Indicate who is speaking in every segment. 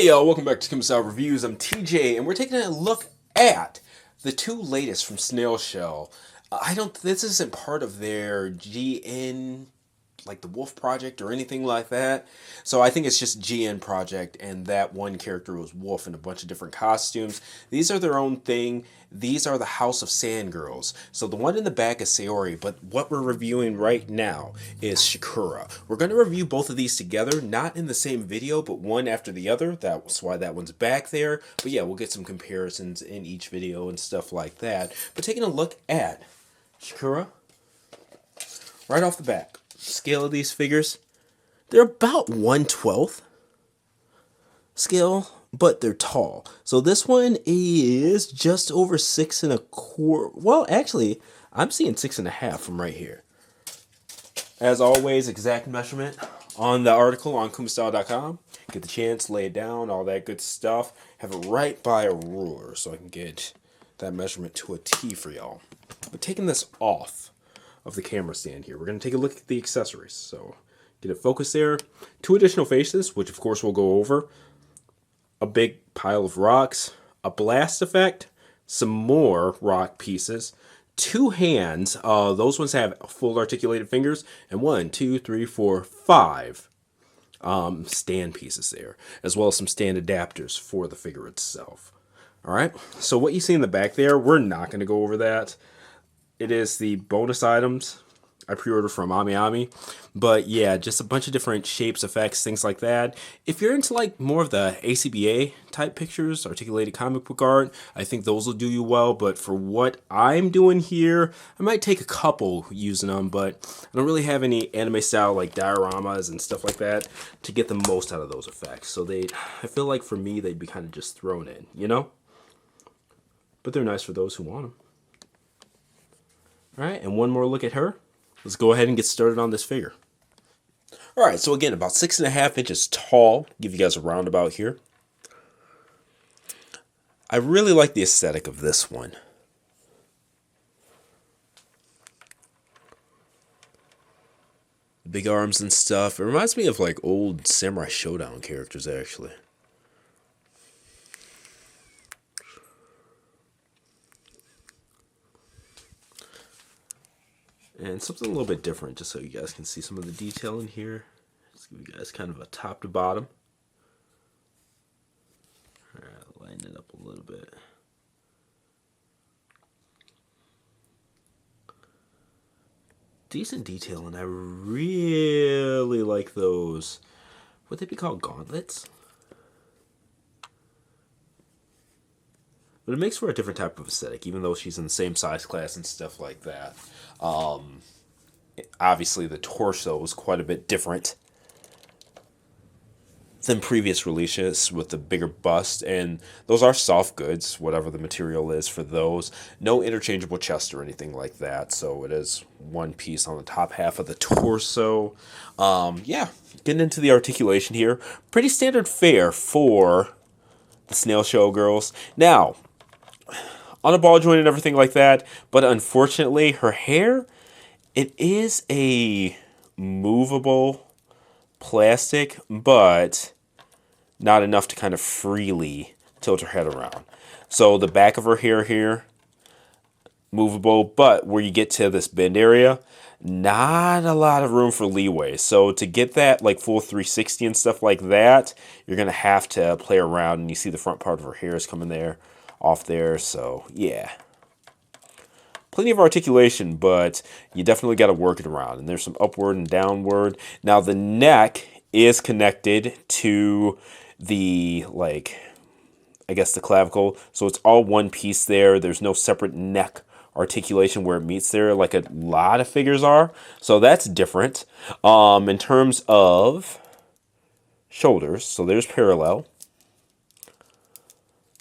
Speaker 1: Hey y'all, welcome back to Kuma Reviews. I'm TJ, and we're taking a look at the two latest from Snail Shell. This isn't part of their GN, like the Wolf Project or anything like that. So I think it's just GN Project, and that one character was Wolf in a bunch of different costumes. These are their own thing. These are the House of Sand Girls. So the one in the back is Sayori, but what we're reviewing right now is Shikura. We're going to review both of these together, not in the same video, but one after the other. That's why that one's back there. But yeah, we'll get some comparisons in each video and stuff like that. But taking a look at Shikura, right off the bat, scale of these figures, they're about 1/12 scale, but they're tall. So this one is just over 6¼ Well, actually, I'm seeing 6.5 from right here. As always, exact measurement on the article on kumastyle.com. Get the chance, lay it down, all that good stuff. Have it right by a ruler so I can get that measurement to a T for y'all. But taking this off of the camera stand here, we're going to take a look at the accessories. So get it focused there. 2 additional faces, which of course we'll go over. A big pile of rocks, a blast effect, some more rock pieces, 2 hands. Those ones have full articulated fingers, and 1, 2, 3, 4, 5 stand pieces there, as well as some stand adapters for the figure itself. All right, so what you see in the back there, we're not going to go over that. It is the bonus items I pre-ordered from Ami. But yeah, just a bunch of different shapes, effects, things like that. If you're into like more of the ACBA type pictures, articulated comic book art, I think those will do you well. But for what I'm doing here, I might take a couple using them, but I don't really have any anime style like dioramas and stuff like that to get the most out of those effects. So I feel like for me, they'd be kind of just thrown in, you know? But they're nice for those who want them. All right, and one more look at her. Let's go ahead and get started on this figure. All right, so again, about 6.5 inches tall. Give you guys a roundabout here. I really like the aesthetic of this one. Big arms and stuff. It reminds me of like old Samurai Showdown characters, actually. And something a little bit different, just so you guys can see some of the detail in here. Just give you guys kind of a top to bottom. Alright, line it up a little bit. Decent detail, and I really like those. Would they be called gauntlets? But it makes for a different type of aesthetic, even though she's in the same size class and stuff like that. Obviously, the torso is quite a bit different than previous releases with the bigger bust, and those are soft goods, whatever the material is for those. No interchangeable chest or anything like that, so it is one piece on the top half of the torso. Yeah, getting into the articulation here. Pretty standard fare for the Snail Shell girls. Now, on a ball joint and everything like that, but unfortunately her hair, it is a movable plastic, but not enough to kind of freely tilt her head around. So the back of her hair here, movable, but where you get to this bend area, not a lot of room for leeway. So to get that like full 360 and stuff like that, you're going to have to play around, and you see the front part of her hair is coming there, off there, so yeah. Plenty of articulation, but you definitely got to work it around. And there's some upward and downward. Now the neck is connected to the, like, I guess the clavicle. So it's all one piece there. There's no separate neck articulation where it meets there like a lot of figures are. So that's different. In terms of shoulders, so there's parallel.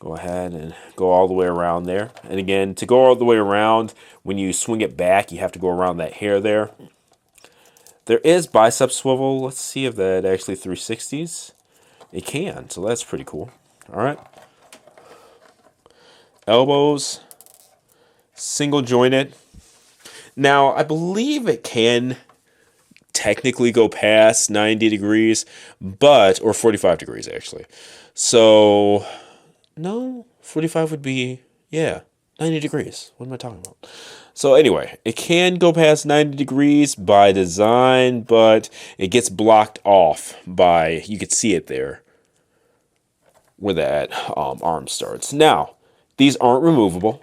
Speaker 1: Go ahead and go all the way around there. And again, to go all the way around, when you swing it back, you have to go around that hair there. There is bicep swivel. Let's see if that actually 360s. It can, so that's pretty cool. All right. Elbows, single jointed. Now, I believe it can technically go past 90 degrees, or 45 degrees actually. So, no, 45 would be, yeah, 90 degrees. What am I talking about? So anyway, it can go past 90 degrees by design, but it gets blocked off by, you could see it there, where that arm starts. Now, these aren't removable.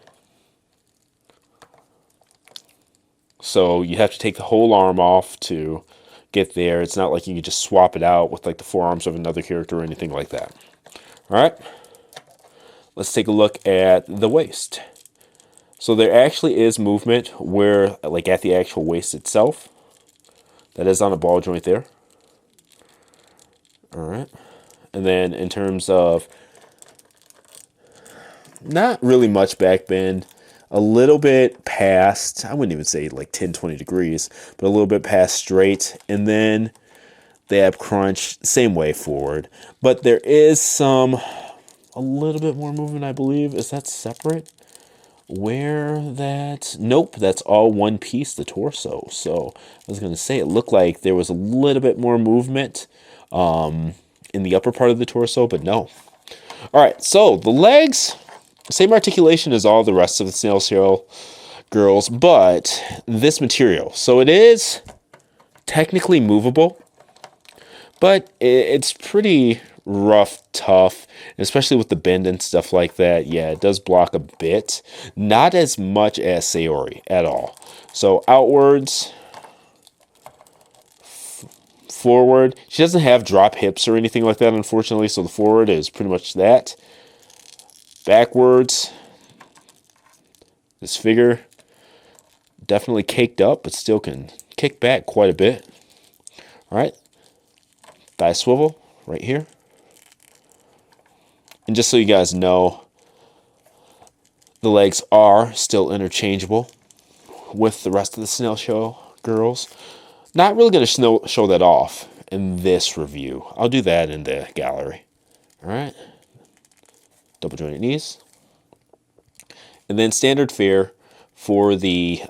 Speaker 1: So you have to take the whole arm off to get there. It's not like you can just swap it out with like the forearms of another character or anything like that. All right, let's take a look at the waist. So there actually is movement where, like at the actual waist itself. That is on a ball joint there. All right. And then in terms of not really much back bend, a little bit past, I wouldn't even say like 10, 20 degrees, but a little bit past straight. And then the ab crunch, same way forward. But there is a little bit more movement, I believe. Is that separate? Where that, nope, that's all one piece, the torso. So I was going to say it looked like there was a little bit more movement in the upper part of the torso, but no. All right, so the legs, same articulation as all the rest of the Snail Shell girls, but this material. So it is technically movable, but it's pretty rough, tough, especially with the bend and stuff like that. Yeah, it does block a bit. Not as much as Sayori at all. So outwards, forward. She doesn't have drop hips or anything like that, unfortunately, so the forward is pretty much that. Backwards, this figure definitely caked up, but still can kick back quite a bit. All right, thigh swivel right here. And just so you guys know, the legs are still interchangeable with the rest of the Snail Shell girls. Not really going to show that off in this review. I'll do that in the gallery. All right. Double jointed knees. And then standard fare for the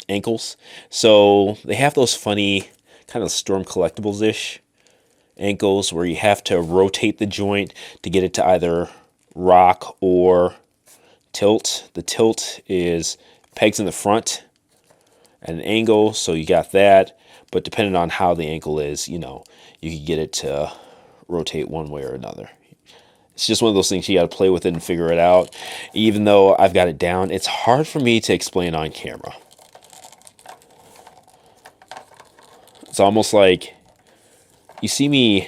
Speaker 1: ankles. So they have those funny kind of Storm Collectibles-ish ankles where you have to rotate the joint to get it to either rock or tilt. The tilt is pegs in the front at an angle, so you got that. But depending on how the ankle is, you know, you can get it to rotate one way or another. It's just one of those things you got to play with it and figure it out. Even though I've got it down, it's hard for me to explain on camera. It's almost like you see me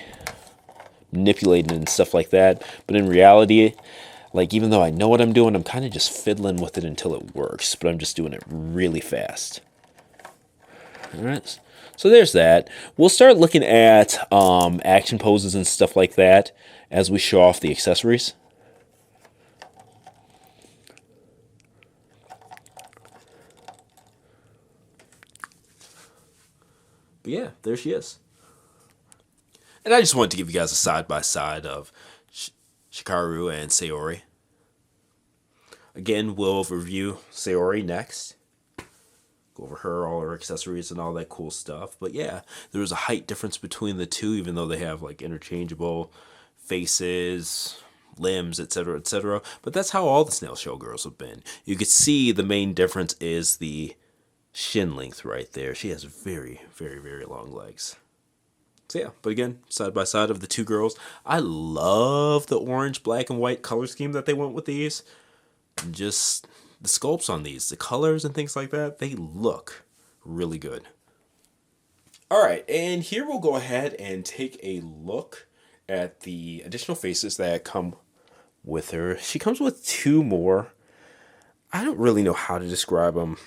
Speaker 1: manipulating and stuff like that, but in reality, like even though I know what I'm doing, I'm kind of just fiddling with it until it works, but I'm just doing it really fast. All right, so there's that. We'll start looking at action poses and stuff like that as we show off the accessories. But yeah, there she is. And I just wanted to give you guys a side-by-side of Shikura and Sayori. Again, we'll review Sayori next. Go over her, all her accessories, and all that cool stuff. But yeah, there was a height difference between the two, even though they have like interchangeable faces, limbs, etc., etc. But that's how all the Snail Shell girls have been. You could see the main difference is the shin length right there. She has very, very, very long legs. So yeah, but again, side by side of the two girls. I love the orange, black, and white color scheme that they went with these. Just the sculpts on these, the colors and things like that, they look really good. All right, and here we'll go ahead and take a look at the additional faces that come with her. She comes with two more. I don't really know how to describe them.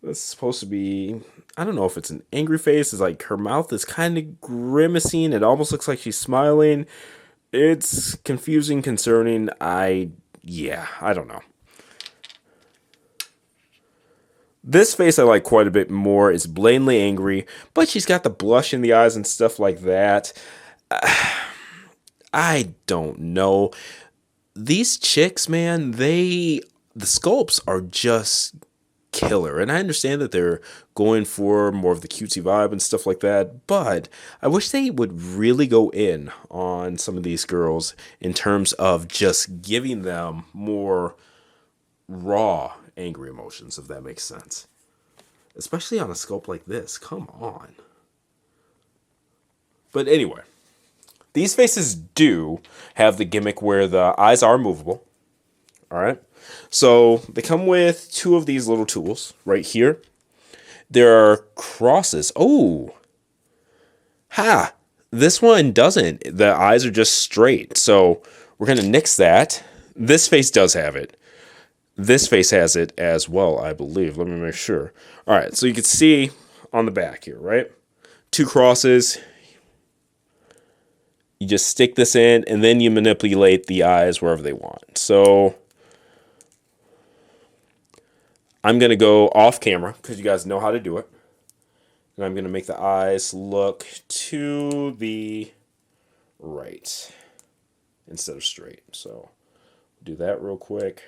Speaker 1: It's supposed to be, I don't know if it's an angry face. It's like her mouth is kind of grimacing. It almost looks like she's smiling. It's confusing, concerning. I don't know. This face I like quite a bit more. It's blatantly angry, but she's got the blush in the eyes and stuff like that. I don't know. These chicks, man, the sculpts are just killer. And I understand that they're going for more of the cutesy vibe and stuff like that, but I wish they would really go in on some of these girls in terms of just giving them more raw angry emotions, if that makes sense. Especially on a sculpt like this. Come on. But anyway, these faces do have the gimmick where the eyes are movable. All right. So they come with two of these little tools right here. There are crosses. Oh. Ha. This one doesn't. The eyes are just straight. So we're going to nix that. This face does have it. This face has it as well, I believe. Let me make sure. All right. So you can see on the back here, right? Two crosses. You just stick this in, and then you manipulate the eyes wherever they want. So I'm going to go off camera because you guys know how to do it. And I'm going to make the eyes look to the right instead of straight. So do that real quick.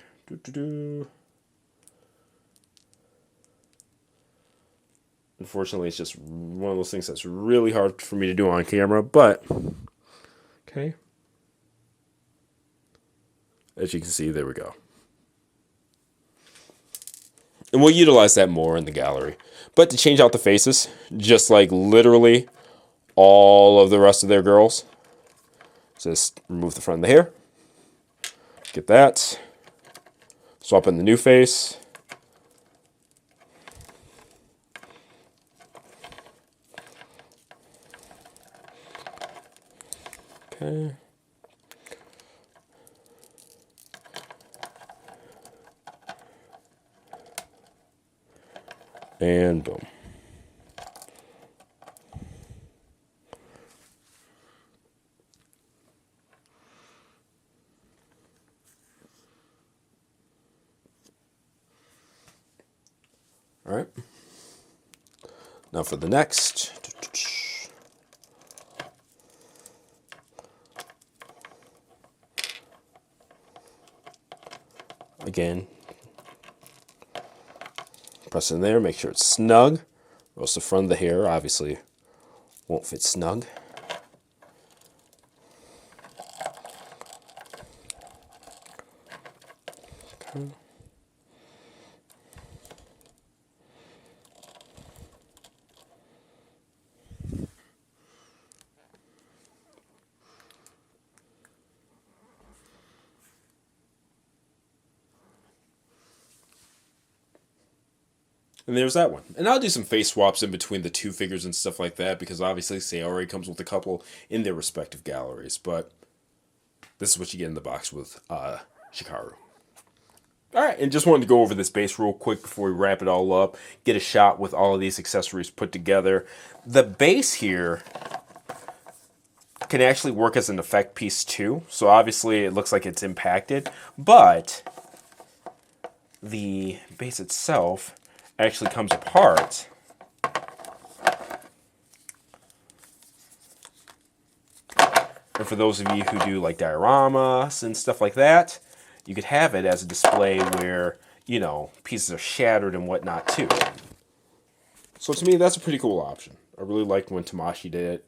Speaker 1: Unfortunately, it's just one of those things that's really hard for me to do on camera, but okay. As you can see, there we go. And we'll utilize that more in the gallery. But to change out the faces, just like literally all of the rest of their girls, just remove the front of the hair. Get that. Swap in the new face. Okay. And boom. All right. Now for the next. Again, press in there, make sure it's snug. Or else the front of the hair obviously won't fit snug. Okay. And there's that one. And I'll do some face swaps in between the two figures and stuff like that, because obviously Sayori comes with a couple in their respective galleries. But this is what you get in the box with Shikura. Alright, and just wanted to go over this base real quick before we wrap it all up. Get a shot with all of these accessories put together. The base here can actually work as an effect piece too. So obviously it looks like it's impacted. But the base itself actually comes apart. And for those of you who do like dioramas and stuff like that, you could have it as a display where, you know, pieces are shattered and whatnot too. So to me, that's a pretty cool option. I really liked when Tamashii did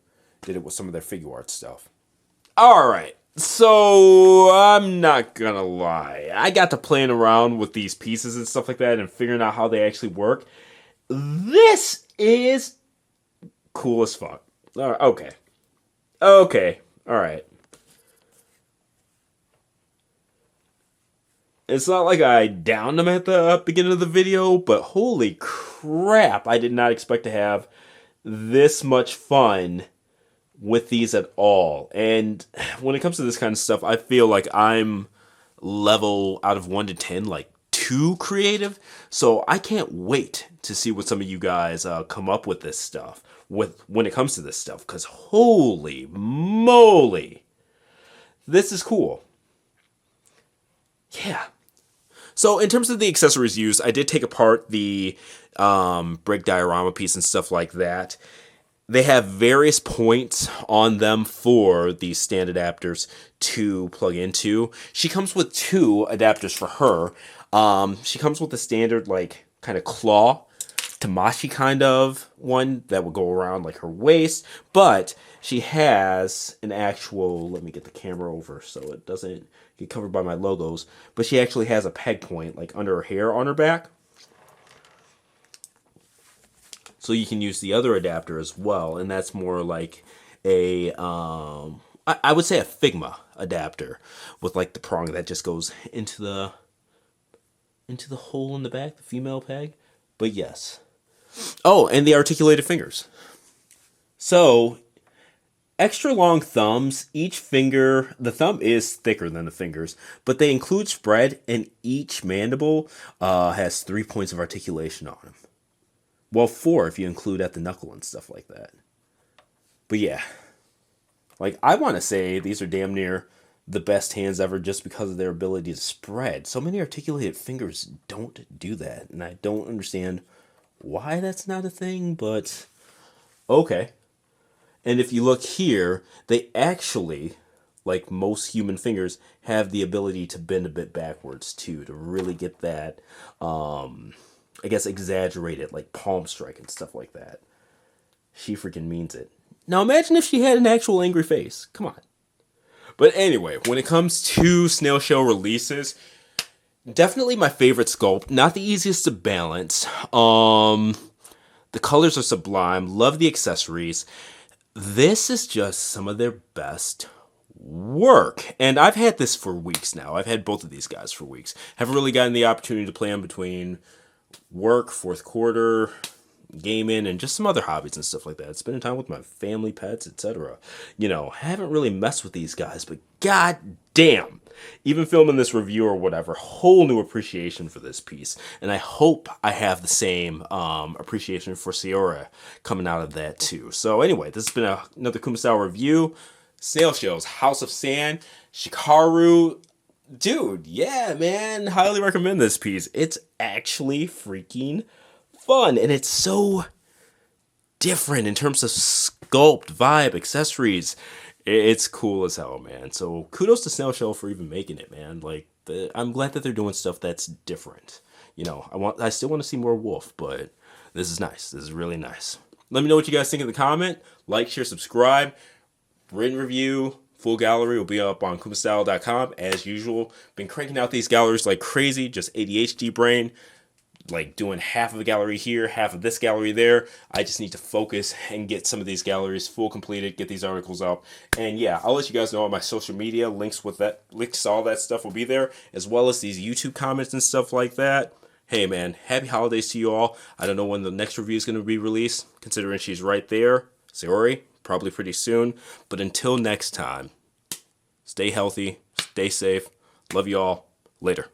Speaker 1: it with some of their figure art stuff. Alright, so I'm not gonna lie. I got to playing around with these pieces and stuff like that and figuring out how they actually work. This is cool as fuck. Okay. Okay. Alright. It's not like I downed them at the beginning of the video, but holy crap, I did not expect to have this much fun with these at all. And when it comes to this kind of stuff, I feel like I'm level out of 1 to 10, like 2 creative. So I can't wait to see what some of you guys come up with this stuff, when it comes to this stuff, because holy moly, this is cool. Yeah. So in terms of the accessories used, I did take apart the brick diorama piece and stuff like that. They have various points on them for these stand adapters to plug into. She comes with 2 adapters for her. She comes with the standard like kind of claw Tamashi kind of one that will go around like her waist, but she has an actual, let me get the camera over so it doesn't get covered by my logos, but she actually has a peg point like under her hair on her back. So you can use the other adapter as well, and that's more like a, I would say a Figma adapter with like the prong that just goes into the hole in the back, the female peg. But yes. Oh, and the articulated fingers. So, extra long thumbs. Each finger, the thumb is thicker than the fingers, but they include spread, and each mandible has 3 points of articulation on them. Well, 4 if you include at the knuckle and stuff like that. But yeah, like I want to say these are damn near the best hands ever just because of their ability to spread. So many articulated fingers don't do that, and I don't understand why that's not a thing, but okay. And if you look here, they actually, like most human fingers, have the ability to bend a bit backwards too, to really get that, I guess, exaggerated, like palm strike and stuff like that. She freaking means it. Now imagine if she had an actual angry face. Come on. But anyway, when it comes to Snail Shell releases, definitely my favorite sculpt. Not the easiest to balance. The colors are sublime. Love the accessories. This is just some of their best work. And I've had this for weeks now. I've had both of these guys for weeks. Haven't really gotten the opportunity to play them between work, fourth quarter, gaming, and just some other hobbies and stuff like that. Spending time with my family, pets, etc. You know, haven't really messed with these guys, but god damn, even filming this review or whatever, whole new appreciation for this piece. And I hope I have the same appreciation for Shikura coming out of that too. So anyway, this has been another Kuma style review. Snail Shells, House of Sand, Shikura. Dude, yeah, man, highly recommend this piece. It's actually freaking fun, and it's so different in terms of sculpt, vibe, accessories. It's cool as hell, man. So kudos to Snail Shell for even making it, man. Like, I'm glad that they're doing stuff that's different. You know, I still want to see more Wolf, but this is nice. This is really nice. Let me know what you guys think in the comment. Like, share, subscribe. Written review, full gallery will be up on kumastyle.com as usual. Been cranking out these galleries like crazy, just ADHD brain. Like doing half of a gallery here, half of this gallery there. I just need to focus and get some of these galleries full completed, get these articles up. And yeah, I'll let you guys know on my social media. Links to all that stuff will be there, as well as these YouTube comments and stuff like that. Hey man, happy holidays to you all. I don't know when the next review is going to be released, considering she's right there. Sorry, probably pretty soon. But until next time, stay healthy, stay safe. Love you all. Later.